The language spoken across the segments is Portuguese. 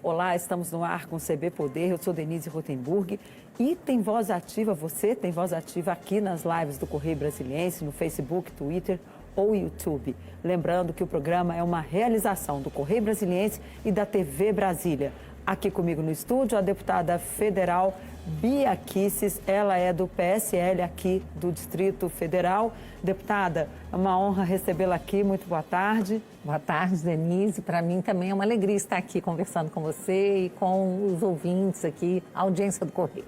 Olá, estamos no ar com o CB Poder, eu sou Denise Rotenburg e tem voz ativa, você tem voz ativa aqui nas lives do Correio Brasiliense, no Facebook, Twitter ou YouTube. Lembrando que o programa é uma realização do Correio Brasiliense e da TV Brasília. Aqui comigo no estúdio a deputada federal Bia Kicis, ela é do PSL aqui do Distrito Federal. Deputada, é uma honra recebê-la aqui, muito boa tarde. Boa tarde, Denise. Para mim também é uma alegria estar aqui conversando com você e com os ouvintes aqui, a audiência do Correio.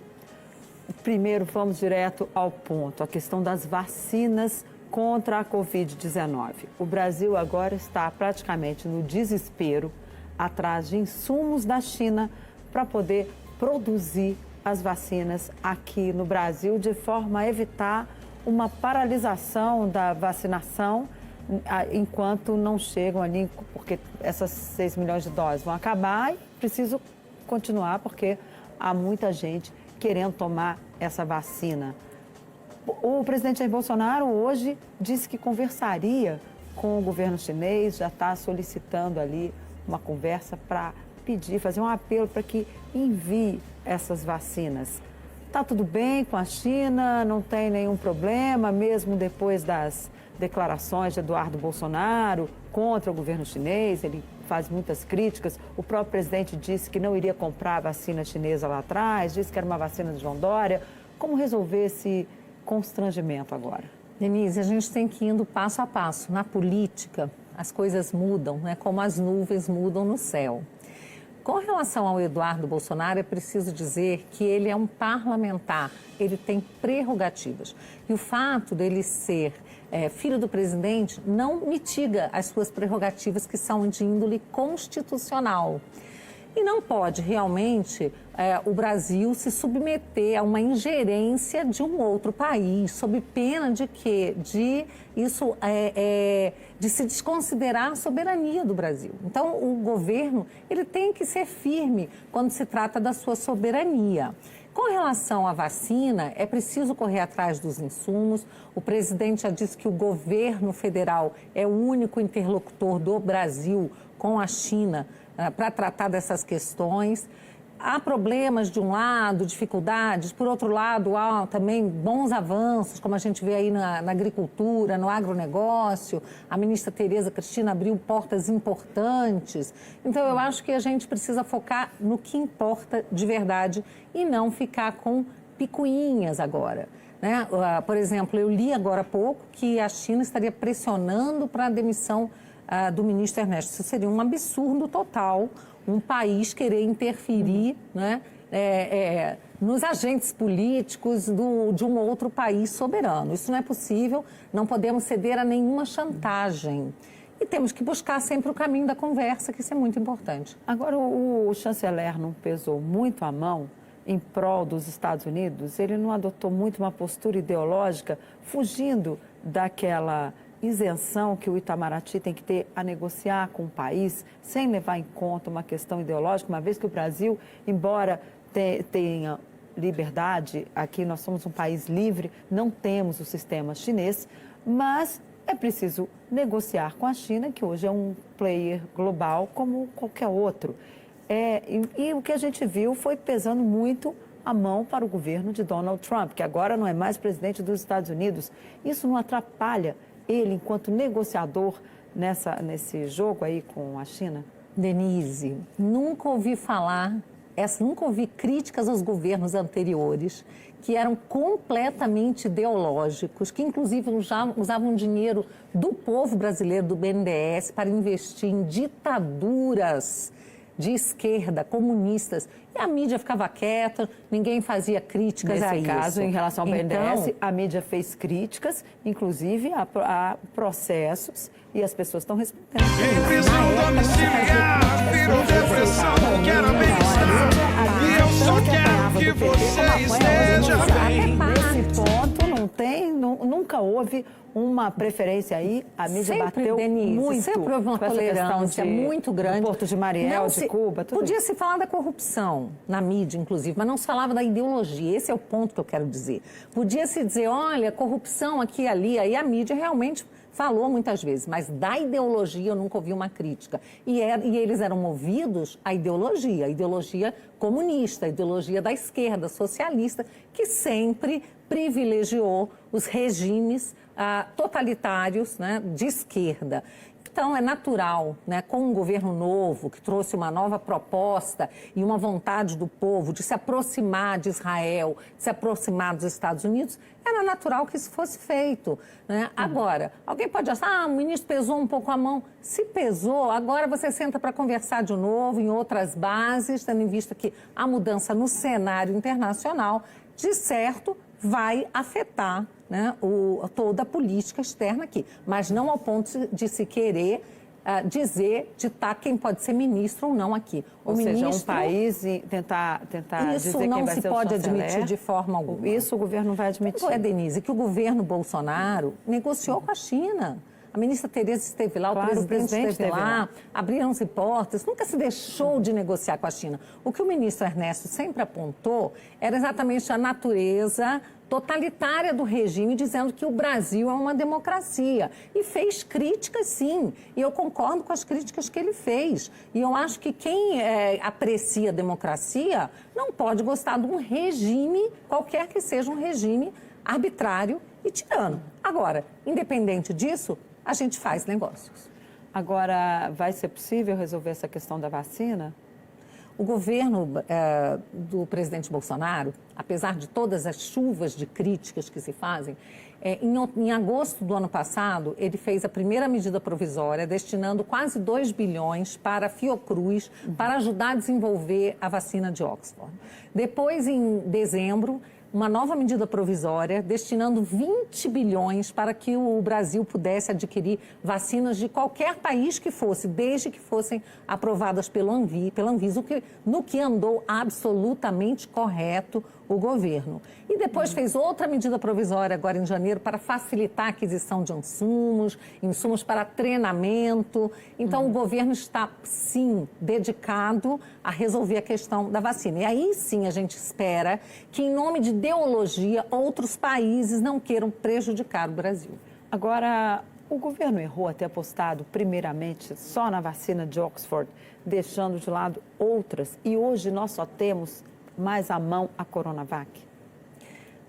Primeiro, vamos direto ao ponto, a questão das vacinas contra a Covid-19. O Brasil agora está praticamente no desespero, atrás de insumos da China para poder produzir as vacinas aqui no Brasil, de forma a evitar uma paralisação da vacinação enquanto não chegam ali, porque essas 6 milhões de doses vão acabar e preciso continuar porque há muita gente querendo tomar essa vacina. O presidente Jair Bolsonaro hoje disse que conversaria com o governo chinês, já está solicitando ali uma conversa para pedir, fazer um apelo para que envie essas vacinas. Está tudo bem com a China, não tem nenhum problema, mesmo depois das declarações de Eduardo Bolsonaro contra o governo chinês, ele faz muitas críticas. O próprio presidente disse que não iria comprar a vacina chinesa lá atrás, disse que era uma vacina de João Dória. Como resolver esse constrangimento agora? Denise, a gente tem que ir indo passo a passo. Na política, as coisas mudam, né? Como as nuvens mudam no céu. Com relação ao Eduardo Bolsonaro, é preciso dizer que ele é um parlamentar, ele tem prerrogativas. E o fato dele ser filho do presidente não mitiga as suas prerrogativas, que são de índole constitucional. E não pode realmente o Brasil se submeter a uma ingerência de um outro país, sob pena de quê? De se desconsiderar a soberania do Brasil. Então, o governo ele tem que ser firme quando se trata da sua soberania. Com relação à vacina, é preciso correr atrás dos insumos. O presidente já disse que o governo federal é o único interlocutor do Brasil com a China para tratar dessas questões. Há problemas de um lado, dificuldades, por outro lado, há também bons avanços, como a gente vê aí na agricultura, no agronegócio. A ministra Tereza Cristina abriu portas importantes. Então, eu acho que a gente precisa focar no que importa de verdade e não ficar com picuinhas agora, né? Por exemplo, eu li agora há pouco que a China estaria pressionando para a demissão do ministro Ernesto. Isso seria um absurdo total, um país querer interferir, né, nos agentes políticos de um outro país soberano. Isso não é possível, não podemos ceder a nenhuma chantagem. E temos que buscar sempre o caminho da conversa, que isso é muito importante. Agora, o chanceler não pesou muito a mão em prol dos Estados Unidos? Ele não adotou muito uma postura ideológica, fugindo daquela isenção que o Itamaraty tem que ter a negociar com o país, sem levar em conta uma questão ideológica, uma vez que o Brasil, embora tenha liberdade, aqui nós somos um país livre, não temos o sistema chinês, mas é preciso negociar com a China, que hoje é um player global como qualquer outro. E o que a gente viu foi pesando muito a mão para o governo de Donald Trump, que agora não é mais presidente dos Estados Unidos. Isso não atrapalha ele, enquanto negociador, nesse jogo aí com a China? Denise, nunca ouvi críticas aos governos anteriores, que eram completamente ideológicos, que inclusive usavam dinheiro do povo brasileiro, do BNDES, para investir em ditaduras de esquerda, comunistas, e a mídia ficava quieta, ninguém fazia críticas a isso. Nesse caso, em relação ao BNDES, a mídia fez críticas, inclusive a processos, e as pessoas estão respondendo. Em prisão domiciliar, virou depressão, não quero bem-estar, e eu só quero que você esteja bem. Nesse ponto, nunca houve uma preferência aí, a mídia sempre, bateu Denise, muito sempre houve uma tolerância muito grande. Do Porto de Mariel, de Cuba, tudo podia isso. se falar da corrupção na mídia, inclusive, mas não se falava da ideologia. Esse é o ponto que eu quero dizer. Podia se dizer, olha, corrupção aqui e ali, aí a mídia realmente falou muitas vezes, mas da ideologia eu nunca ouvi uma crítica. E eles eram movidos à ideologia, a ideologia comunista, a ideologia da esquerda, socialista, que sempre privilegiou os regimes totalitários, né, de esquerda. Então, é natural, né, com um governo novo, que trouxe uma nova proposta e uma vontade do povo de se aproximar de Israel, de se aproximar dos Estados Unidos, era natural que isso fosse feito, né? Agora, alguém pode achar, o ministro pesou um pouco a mão. Se pesou, agora você senta para conversar de novo em outras bases, tendo em vista que a mudança no cenário internacional, de certo, vai afetar, né, toda a política externa aqui, mas não ao ponto de se querer ditar quem pode ser ministro ou não aqui. Ou seja, um país e tentar dizer quem vai ser o chanceler. Isso não se pode admitir de forma alguma. Isso o governo não vai admitir. Denise, que o governo Bolsonaro negociou com a China. A ministra Tereza esteve lá, claro, o presidente esteve lá, abriram-se portas, nunca se deixou de negociar com a China. O que o ministro Ernesto sempre apontou era exatamente a natureza totalitária do regime, dizendo que o Brasil é uma democracia. E fez críticas, sim. E eu concordo com as críticas que ele fez. E eu acho que quem aprecia a democracia não pode gostar de um regime, qualquer que seja um regime arbitrário e tirano. Agora, independente disso, a gente faz negócios. Agora, vai ser possível resolver essa questão da vacina? O governo do presidente Bolsonaro, apesar de todas as chuvas de críticas que se fazem, em agosto do ano passado, ele fez a primeira medida provisória, destinando quase 2 bilhões para a Fiocruz, para ajudar a desenvolver a vacina de Oxford. Depois, em dezembro, uma nova medida provisória, destinando 20 bilhões para que o Brasil pudesse adquirir vacinas de qualquer país que fosse, desde que fossem aprovadas pela Anvisa, no que andou absolutamente correto o governo. E depois fez outra medida provisória agora em janeiro para facilitar a aquisição de insumos para treinamento. Então, o governo está, sim, dedicado a resolver a questão da vacina. E aí, sim, a gente espera que, em nome de ideologia, outros países não queiram prejudicar o Brasil. Agora, o governo errou a ter apostado, primeiramente, só na vacina de Oxford, deixando de lado outras. E hoje nós só temos mais à mão a Coronavac?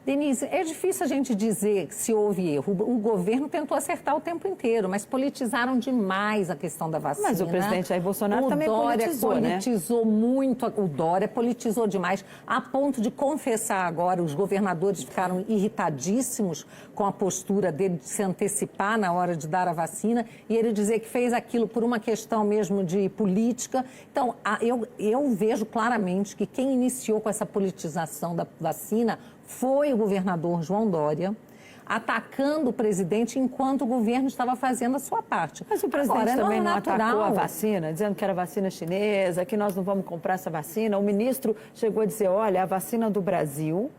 Denise, é difícil a gente dizer se houve erro. O governo tentou acertar o tempo inteiro, mas politizaram demais a questão da vacina. Mas o presidente Jair Bolsonaro também politizou, muito. O Dória politizou demais, a ponto de confessar agora, os governadores ficaram irritadíssimos com a postura dele de se antecipar na hora de dar a vacina e ele dizer que fez aquilo por uma questão mesmo de política. Então, eu vejo claramente que quem iniciou com essa politização da vacina foi o governador João Dória, atacando o presidente enquanto o governo estava fazendo a sua parte. Mas o presidente também não atacou a vacina, dizendo que era vacina chinesa, que nós não vamos comprar essa vacina. O ministro chegou a dizer, olha, a vacina do Brasil,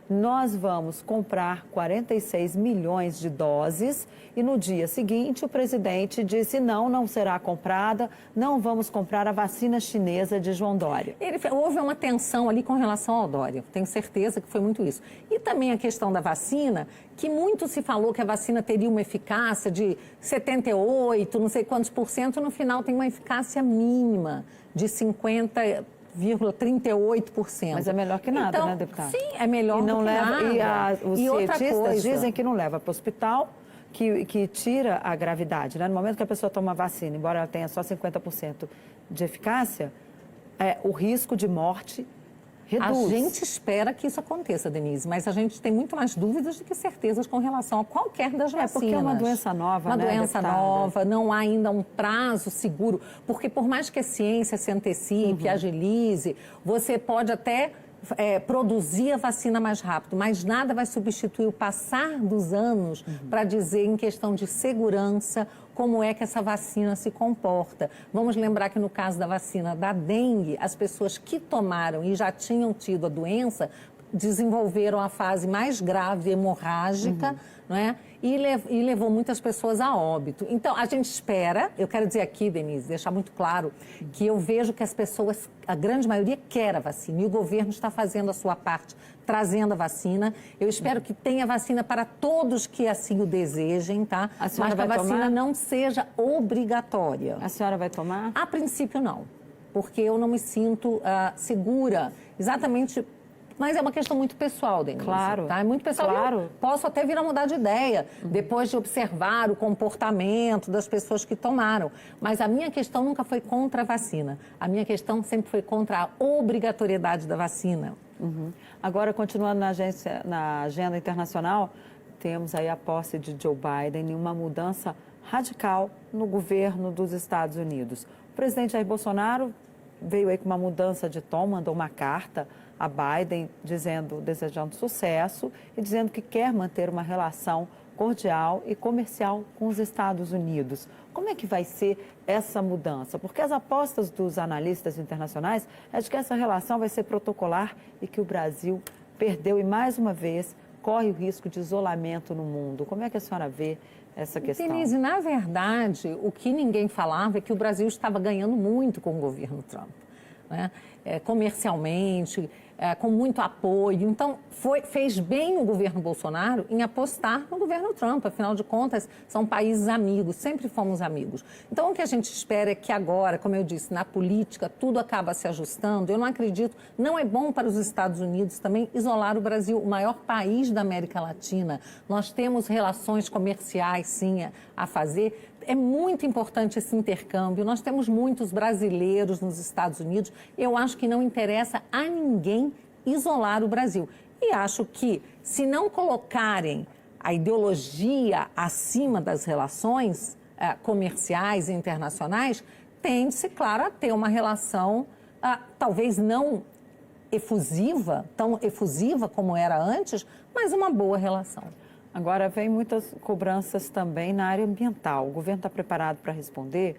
nós vamos comprar 46 milhões de doses e no dia seguinte o presidente disse não será comprada, não vamos comprar a vacina chinesa de João Dória. Houve uma tensão ali com relação ao Dória, tenho certeza que foi muito isso. E também a questão da vacina, que muito se falou que a vacina teria uma eficácia de 78, não sei quantos por cento, no final tem uma eficácia mínima de 50,38%. Mas é melhor que nada, então, né, deputada? Sim, é melhor do que nada. Os cientistas dizem que não leva para o hospital, que tira a gravidade, né? No momento que a pessoa toma vacina, embora ela tenha só 50% de eficácia, o risco de morte reduz. A gente espera que isso aconteça, Denise, mas a gente tem muito mais dúvidas do que certezas com relação a qualquer das vacinas. Porque é uma doença nova, uma né, doença deputada? nova, não há ainda um prazo seguro, porque por mais que a ciência se antecipe, agilize, você pode até produzir a vacina mais rápido, mas nada vai substituir o passar dos anos para dizer em questão de segurança como é que essa vacina se comporta. Vamos lembrar que no caso da vacina da dengue, as pessoas que tomaram e já tinham tido a doença desenvolveram a fase mais grave, hemorrágica, não é? E levou muitas pessoas a óbito. Então, a gente espera, eu quero dizer aqui, Denise, deixar muito claro, que eu vejo que as pessoas, a grande maioria, quer a vacina. E o governo está fazendo a sua parte, trazendo a vacina. Eu espero que tenha vacina para todos que assim o desejem, tá? Mas que a vacina não seja obrigatória. A senhora vai tomar? A princípio, não. Porque eu não me sinto segura, exatamente. Mas é uma questão muito pessoal, Denise. Claro. Tá? É muito pessoal. Claro. Eu posso até vir a mudar de ideia, depois de observar o comportamento das pessoas que tomaram. Mas a minha questão nunca foi contra a vacina. A minha questão sempre foi contra a obrigatoriedade da vacina. Agora, continuando na agenda internacional, temos aí a posse de Joe Biden e uma mudança radical no governo dos Estados Unidos. O presidente Jair Bolsonaro veio aí com uma mudança de tom, mandou uma carta a Biden desejando sucesso e dizendo que quer manter uma relação cordial e comercial com os Estados Unidos. Como é que vai ser essa mudança? Porque as apostas dos analistas internacionais é de que essa relação vai ser protocolar e que o Brasil perdeu e, mais uma vez, corre o risco de isolamento no mundo. Como é que a senhora vê essa questão? Denise, na verdade, o que ninguém falava é que o Brasil estava ganhando muito com o governo Trump, né? Comercialmente, com muito apoio. Então, fez bem o governo Bolsonaro em apostar no governo Trump. Afinal de contas, são países amigos, sempre fomos amigos. Então, o que a gente espera é que agora, como eu disse, na política, tudo acaba se ajustando. Eu não acredito, não é bom para os Estados Unidos também isolar o Brasil, o maior país da América Latina. Nós temos relações comerciais, sim, a fazer. É muito importante esse intercâmbio. Nós temos muitos brasileiros nos Estados Unidos. Eu acho que não interessa a ninguém isolar o Brasil. E acho que, se não colocarem a ideologia acima das relações comerciais e internacionais, tende-se, claro, a ter uma relação talvez não efusiva, tão efusiva como era antes, mas uma boa relação. Agora, vem muitas cobranças também na área ambiental. O governo está preparado para responder?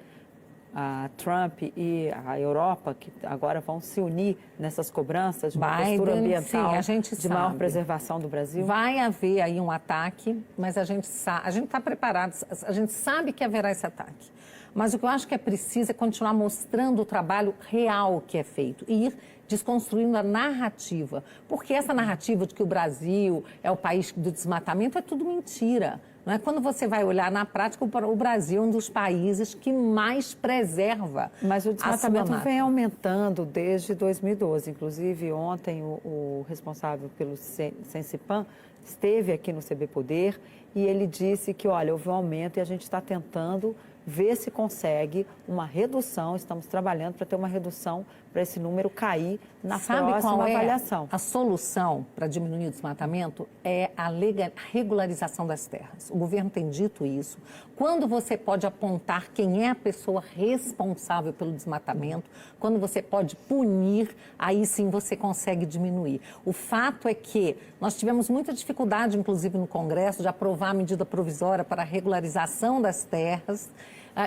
A Trump e a Europa, que agora vão se unir nessas cobranças de uma postura ambiental, sim, a gente de maior preservação do Brasil? Vai haver aí um ataque, mas a gente está preparado, a gente sabe que haverá esse ataque. Mas o que eu acho que é preciso é continuar mostrando o trabalho real que é feito e ir desconstruindo a narrativa. Porque essa narrativa de que o Brasil é o país do desmatamento é tudo mentira. Não é? Quando você vai olhar na prática, o Brasil é um dos países que mais preserva. Mas o desmatamento vem aumentando desde 2012. Inclusive, ontem o responsável pelo Sensipan esteve aqui no CB Poder e ele disse que, olha, houve um aumento e a gente está tentando ver se consegue uma redução, estamos trabalhando para ter uma redução para esse número cair na próxima avaliação. A solução para diminuir o desmatamento é a regularização das terras. O governo tem dito isso. Quando você pode apontar quem é a pessoa responsável pelo desmatamento, quando você pode punir, aí sim você consegue diminuir. O fato é que nós tivemos muita dificuldade, inclusive no Congresso, de aprovar a medida provisória para a regularização das terras.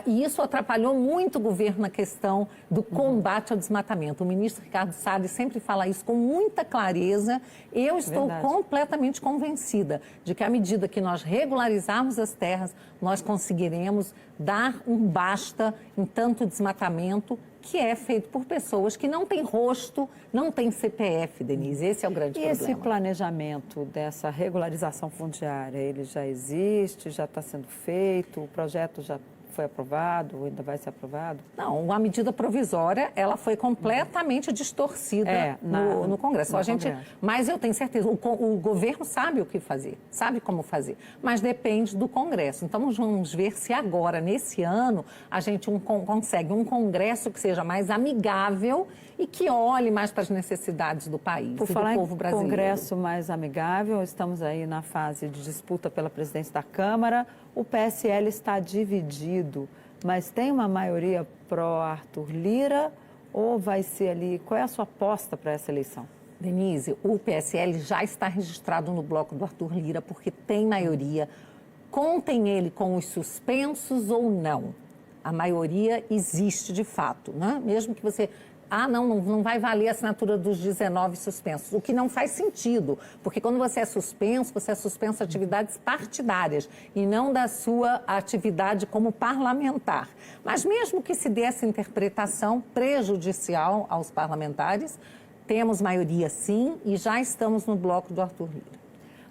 E isso atrapalhou muito o governo na questão do combate ao desmatamento. O ministro Ricardo Salles sempre fala isso com muita clareza. Eu estou completamente convencida de que à medida que nós regularizarmos as terras, nós conseguiremos dar um basta em tanto desmatamento que é feito por pessoas que não têm rosto, não têm CPF, Denise. Esse é o grande problema. E esse planejamento dessa regularização fundiária, ele já existe, já está sendo feito, o projeto já foi aprovado, ainda vai ser aprovado? Não, a medida provisória, ela foi completamente distorcida no Congresso. Mas eu tenho certeza, o governo sabe o que fazer, sabe como fazer, mas depende do Congresso. Então, vamos ver se agora, nesse ano, a gente consegue um Congresso que seja mais amigável e que olhe mais para as necessidades do país, do povo brasileiro. Congresso mais amigável, estamos aí na fase de disputa pela presidência da Câmara. O PSL está dividido, mas tem uma maioria pró-Arthur Lira ou vai ser ali... Qual é a sua aposta para essa eleição? Denise, o PSL já está registrado no bloco do Arthur Lira porque tem maioria. Contem ele com os suspensos ou não. A maioria existe de fato, né? Mesmo que você não vai valer a assinatura dos 19 suspensos, o que não faz sentido, porque quando você é suspenso de atividades partidárias e não da sua atividade como parlamentar. Mas mesmo que se dê essa interpretação prejudicial aos parlamentares, temos maioria sim e já estamos no bloco do Arthur Lira.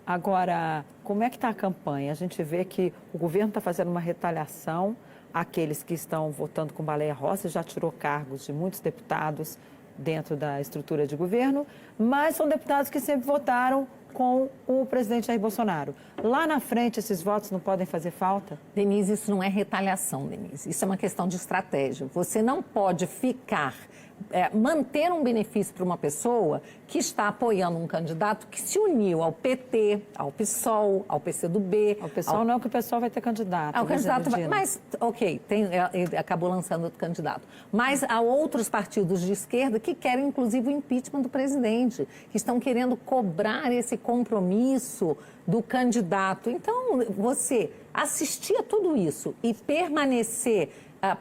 Agora, como é que está a campanha? A gente vê que o governo está fazendo uma retaliação àqueles que estão votando com baleia rossi, já tirou cargos de muitos deputados dentro da estrutura de governo, mas são deputados que sempre votaram com o presidente Jair Bolsonaro. Lá na frente, esses votos não podem fazer falta? Denise, isso não é retaliação, Denise. Isso é uma questão de estratégia. Você não pode manter um benefício para uma pessoa que está apoiando um candidato que se uniu ao PT, ao PSOL, ao PCdoB. Ao PSOL não, que o PSOL vai ter candidato. O candidato mas, ok, ele acabou lançando outro candidato. Mas há outros partidos de esquerda que querem, inclusive, o impeachment do presidente, que estão querendo cobrar esse compromisso do candidato. Então, você assistir a tudo isso e permanecer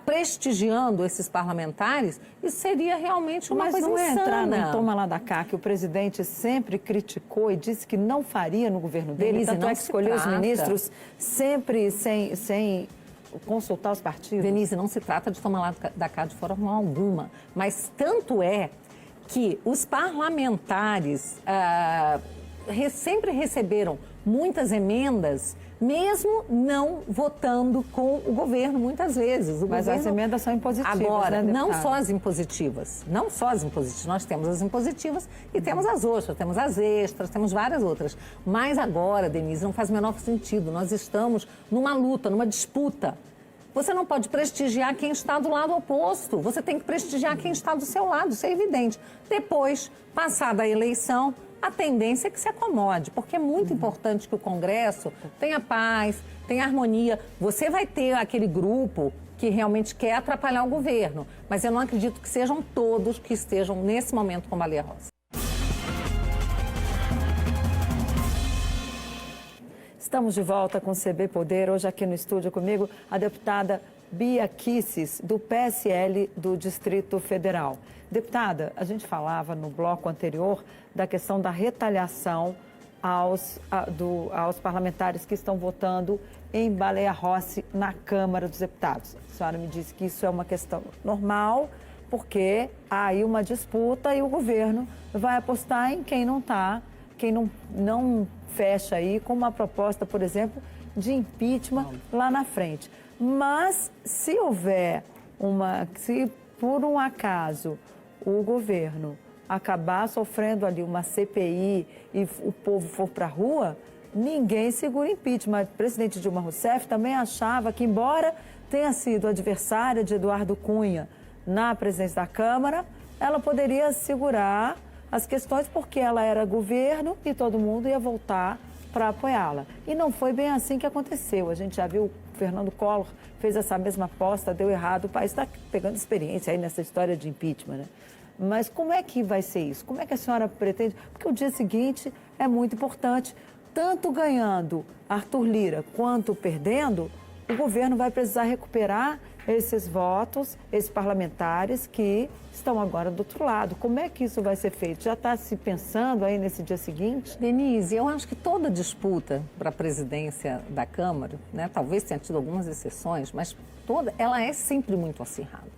prestigiando esses parlamentares, isso seria realmente uma coisa insana. Mas não é entrar no toma lá da cá, que o presidente sempre criticou e disse que não faria no governo dele, Denise, tanto é que escolheu os ministros sempre sem consultar os partidos. Denise, não se trata de tomar lá da cá de forma alguma, mas tanto é que os parlamentares sempre receberam muitas emendas, mesmo não votando com o governo, muitas vezes. Mas as emendas são impositivas, agora, né, não só as impositivas. Nós temos as impositivas e temos as outras, temos as extras, temos várias outras. Mas agora, Denise, não faz o menor sentido. Nós estamos numa luta, numa disputa. Você não pode prestigiar quem está do lado oposto. Você tem que prestigiar quem está do seu lado, isso é evidente. Depois, passada a eleição, a tendência é que se acomode, porque é muito importante que o Congresso tenha paz, tenha harmonia. Você vai ter aquele grupo que realmente quer atrapalhar o governo, mas eu não acredito que sejam todos que estejam nesse momento com baleia rossi. Estamos de volta com o CB Poder. Hoje aqui no estúdio comigo a deputada Bia Kicis, do PSL do Distrito Federal. Deputada, a gente falava no bloco anterior da questão da retaliação aos parlamentares que estão votando em baleia rossi na Câmara dos Deputados. A senhora me disse que isso é uma questão normal, porque há aí uma disputa e o governo vai apostar em quem não fecha aí com uma proposta, por exemplo, de impeachment lá na frente. Mas se por um acaso o governo acabar sofrendo ali uma CPI e o povo for para a rua, ninguém segura impeachment. O presidente Dilma Rousseff também achava que, embora tenha sido adversária de Eduardo Cunha na presidência da Câmara, ela poderia segurar as questões porque ela era governo e todo mundo ia voltar para apoiá-la. E não foi bem assim que aconteceu. A gente já viu o Fernando Collor fez essa mesma aposta, deu errado. O país está pegando experiência aí nessa história de impeachment, né? Mas como é que vai ser isso? Como é que a senhora pretende? Porque o dia seguinte é muito importante. Tanto ganhando Arthur Lira quanto perdendo, o governo vai precisar recuperar esses votos, esses parlamentares que estão agora do outro lado. Como é que isso vai ser feito? Já está se pensando aí nesse dia seguinte? Denise, eu acho que toda disputa para a presidência da Câmara, né, talvez tenha tido algumas exceções, mas ela é sempre muito acirrada.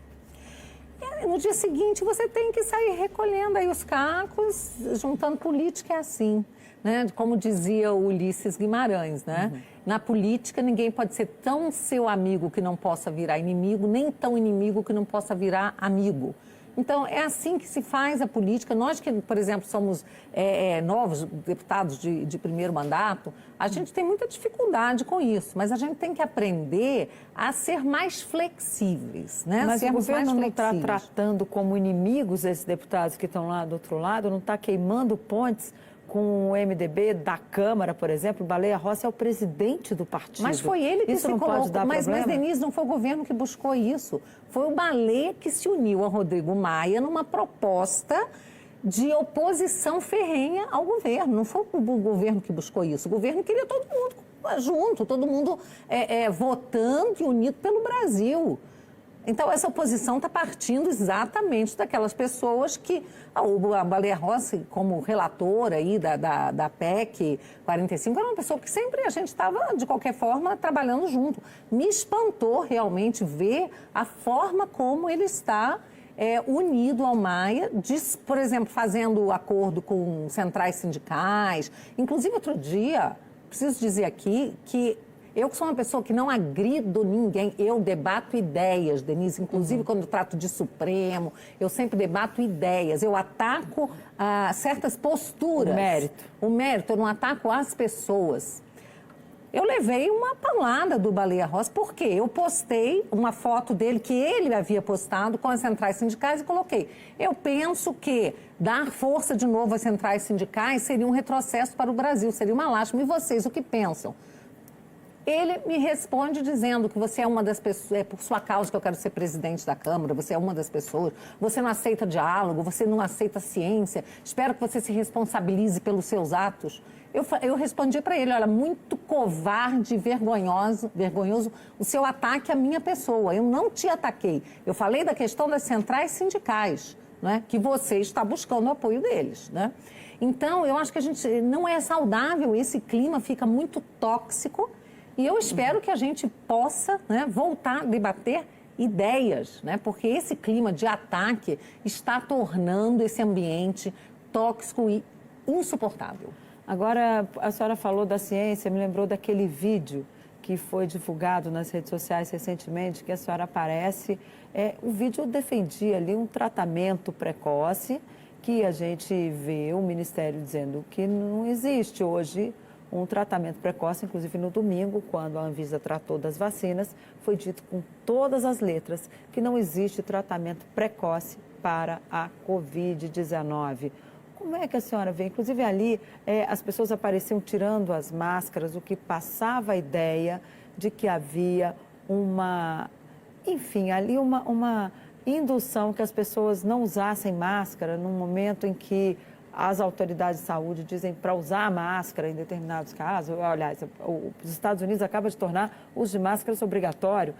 E no dia seguinte você tem que sair recolhendo aí os cacos, juntando política, é assim. Né? Como dizia o Ulisses Guimarães, né? Na política ninguém pode ser tão seu amigo que não possa virar inimigo, nem tão inimigo que não possa virar amigo. Então, é assim que se faz a política. Nós que, por exemplo, somos novos deputados de primeiro mandato, a gente tem muita dificuldade com isso, mas a gente tem que aprender a ser mais flexíveis, né? Mas o governo não está tratando como inimigos esses deputados que estão lá do outro lado, não está queimando pontes com o MDB da Câmara, por exemplo. Baleia Rossi é o presidente do partido. Mas foi ele que isso se não colocou. Pode dar mas, Denise, não foi o governo que buscou isso. Foi o Baleia que se uniu a Rodrigo Maia numa proposta de oposição ferrenha ao governo. Não foi o governo que buscou isso. O governo queria todo mundo junto, todo mundo votando e unido pelo Brasil. Então, essa oposição está partindo exatamente daquelas pessoas que... A Baleia Rossi, como relatora aí da PEC 45, era uma pessoa que sempre a gente estava, de qualquer forma, trabalhando junto. Me espantou realmente ver a forma como ele está unido ao Maia, por exemplo, fazendo acordo com centrais sindicais. Inclusive, outro dia, preciso dizer aqui que eu que sou uma pessoa que não agrido ninguém, eu debato ideias, Denise, inclusive quando trato de Supremo, eu sempre debato ideias, eu ataco certas posturas. O mérito, eu não ataco as pessoas. Eu levei uma paulada do Baleia Rossi, porque eu postei uma foto dele que ele havia postado com as centrais sindicais e coloquei. Eu penso que dar força de novo às centrais sindicais seria um retrocesso para o Brasil, seria uma lástima. E vocês, o que pensam? Ele me responde dizendo que você é uma das pessoas, é por sua causa que eu quero ser presidente da Câmara, você é uma das pessoas, você não aceita diálogo, você não aceita ciência, espero que você se responsabilize pelos seus atos. Eu respondi para ele, olha, muito covarde e vergonhoso o seu ataque à minha pessoa. Eu não te ataquei. Eu falei da questão das centrais sindicais, né, que você está buscando o apoio deles, né? Então, eu acho que não é saudável, esse clima fica muito tóxico. E eu espero que a gente possa, né, voltar a debater ideias, né, porque esse clima de ataque está tornando esse ambiente tóxico e insuportável. Agora, a senhora falou da ciência, me lembrou daquele vídeo que foi divulgado nas redes sociais recentemente, que a senhora aparece. O vídeo defendia ali um tratamento precoce, que a gente vê o Ministério dizendo que não existe hoje um tratamento precoce. Inclusive no domingo, quando a Anvisa tratou das vacinas, foi dito com todas as letras que não existe tratamento precoce para a Covid-19. Como é que a senhora vê? Inclusive ali as pessoas apareciam tirando as máscaras, o que passava a ideia de que havia uma indução que as pessoas não usassem máscara num momento em que as autoridades de saúde dizem para usar a máscara em determinados casos. Aliás, os Estados Unidos acabam de tornar o uso de máscaras obrigatório.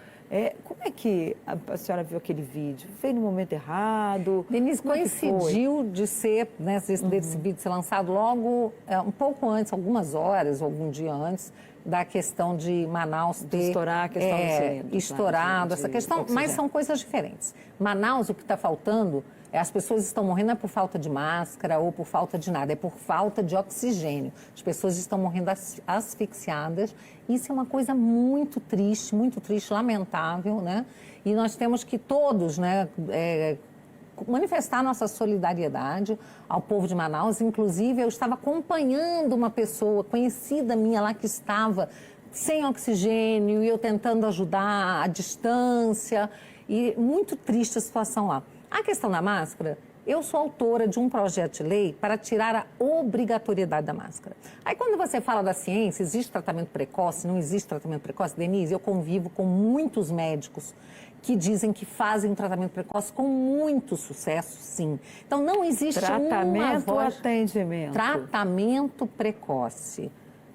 Como é que a senhora viu aquele vídeo? Veio no momento errado? Denise, coincidiu de ser, né, desse vídeo ser lançado logo, um pouco antes, algumas horas, ou algum dia antes, da questão de Manaus ter... estourar a questão do cilindro. Estourado, essa questão, mas são coisas diferentes. Manaus, o que está faltando... As pessoas estão morrendo não é por falta de máscara ou por falta de nada, é por falta de oxigênio. As pessoas estão morrendo asfixiadas. Isso é uma coisa muito triste, lamentável, né? E nós temos que todos, né, manifestar nossa solidariedade ao povo de Manaus. Inclusive, eu estava acompanhando uma pessoa conhecida minha lá que estava sem oxigênio e eu tentando ajudar à distância. E muito triste a situação lá. A questão da máscara, eu sou autora de um projeto de lei para tirar a obrigatoriedade da máscara. Aí quando você fala da ciência, existe tratamento precoce, não existe tratamento precoce? Denise, eu convivo com muitos médicos que dizem que fazem um tratamento precoce com muito sucesso, sim. Então não existe tratamento ou atendimento? Tratamento precoce.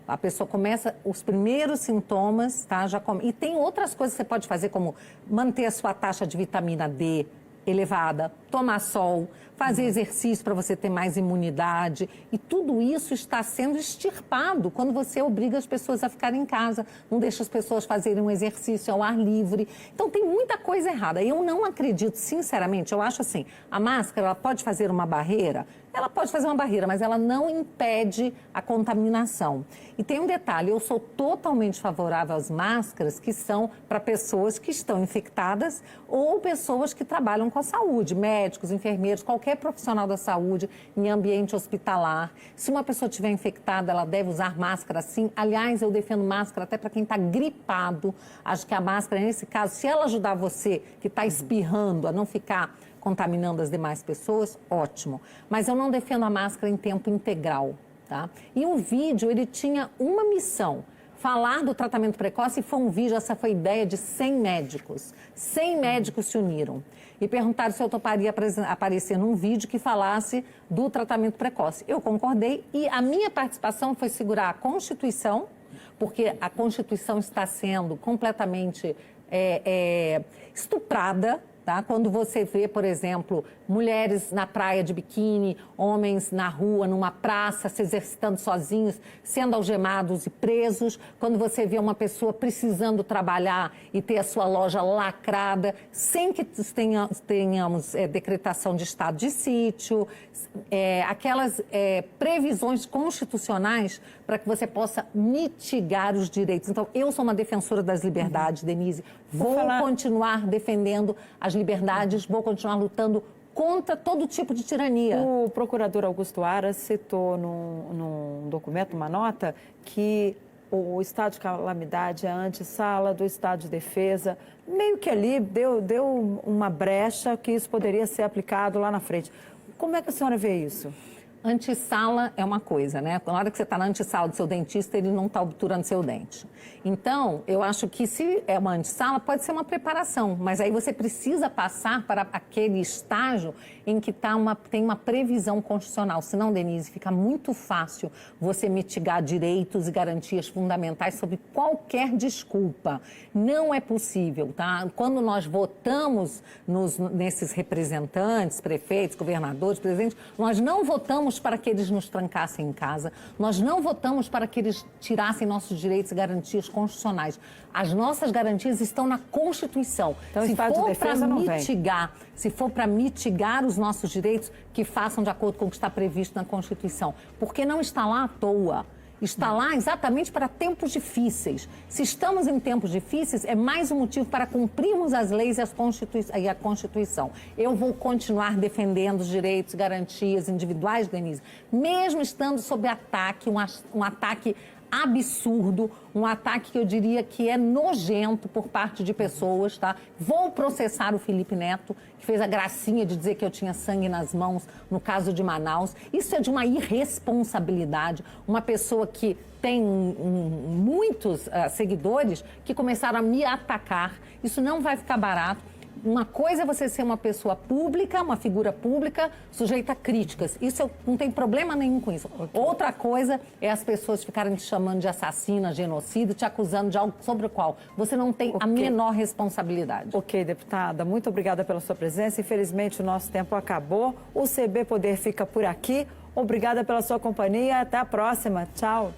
A pessoa começa os primeiros sintomas, tá? E tem outras coisas que você pode fazer, como manter a sua taxa de vitamina D elevada, tomar sol, fazer exercício para você ter mais imunidade. E tudo isso está sendo extirpado quando você obriga as pessoas a ficarem em casa, não deixa as pessoas fazerem um exercício ao ar livre. Então, tem muita coisa errada. Eu não acredito, sinceramente, eu acho assim, a máscara ela pode fazer uma barreira? Ela pode fazer uma barreira, mas ela não impede a contaminação. E tem um detalhe, eu sou totalmente favorável às máscaras que são para pessoas que estão infectadas ou pessoas que trabalham com a saúde, médicos, enfermeiros, qualquer profissional da saúde em ambiente hospitalar. Se uma pessoa estiver infectada, ela deve usar máscara sim. Aliás, eu defendo máscara até para quem está gripado. Acho que a máscara, nesse caso, se ela ajudar você que está espirrando a não ficar contaminando as demais pessoas, ótimo. Mas eu não defendo a máscara em tempo integral, tá? E o vídeo, ele tinha uma missão, falar do tratamento precoce, e foi um vídeo, essa foi a ideia de 100 médicos. 100 médicos se uniram e perguntaram se eu toparia aparecer num vídeo que falasse do tratamento precoce. Eu concordei e a minha participação foi segurar a Constituição, porque a Constituição está sendo completamente estuprada. Tá? Quando você vê, por exemplo, mulheres na praia de biquíni, homens na rua, numa praça, se exercitando sozinhos, sendo algemados e presos. Quando você vê uma pessoa precisando trabalhar e ter a sua loja lacrada, sem que tenhamos decretação de estado de sítio, aquelas previsões constitucionais para que você possa mitigar os direitos. Então, eu sou uma defensora das liberdades, Denise. Vou continuar defendendo as liberdades, vou continuar lutando contra todo tipo de tirania. O procurador Augusto Aras citou num documento, uma nota, que o estado de calamidade é a antessala do estado de defesa. Meio que ali deu uma brecha que isso poderia ser aplicado lá na frente. Como é que a senhora vê isso? Antessala é uma coisa, né? Na hora que você está na antessala do seu dentista, ele não está obturando seu dente. Então, eu acho que se é uma antessala, pode ser uma preparação, mas aí você precisa passar para aquele estágio em que tem uma previsão constitucional. Senão, Denise, fica muito fácil você mitigar direitos e garantias fundamentais sob qualquer desculpa. Não é possível, tá? Quando nós votamos nesses representantes, prefeitos, governadores, presidentes, nós não votamos para que eles nos trancassem em casa, nós não votamos para que eles tirassem nossos direitos e garantias constitucionais. As nossas garantias estão na Constituição. Então, se for para mitigar os nossos direitos, que façam de acordo com o que está previsto na Constituição. Porque não está lá à toa. Está lá exatamente para tempos difíceis. Se estamos em tempos difíceis, é mais um motivo para cumprirmos as leis e a Constituição. Eu vou continuar defendendo os direitos e garantias individuais, Denise, mesmo estando sob ataque, um ataque absurdo, um ataque que eu diria que é nojento por parte de pessoas, tá? Vou processar o Felipe Neto, que fez a gracinha de dizer que eu tinha sangue nas mãos no caso de Manaus. Isso é de uma irresponsabilidade. Uma pessoa que tem muitos seguidores que começaram a me atacar. Isso não vai ficar barato. Uma coisa é você ser uma pessoa pública, uma figura pública, sujeita a críticas. Isso não tem problema nenhum com isso. Okay. Outra coisa é as pessoas ficarem te chamando de assassina, genocida, te acusando de algo sobre o qual você não tem a menor responsabilidade. Ok, deputada. Muito obrigada pela sua presença. Infelizmente, o nosso tempo acabou. O CB Poder fica por aqui. Obrigada pela sua companhia. Até a próxima. Tchau.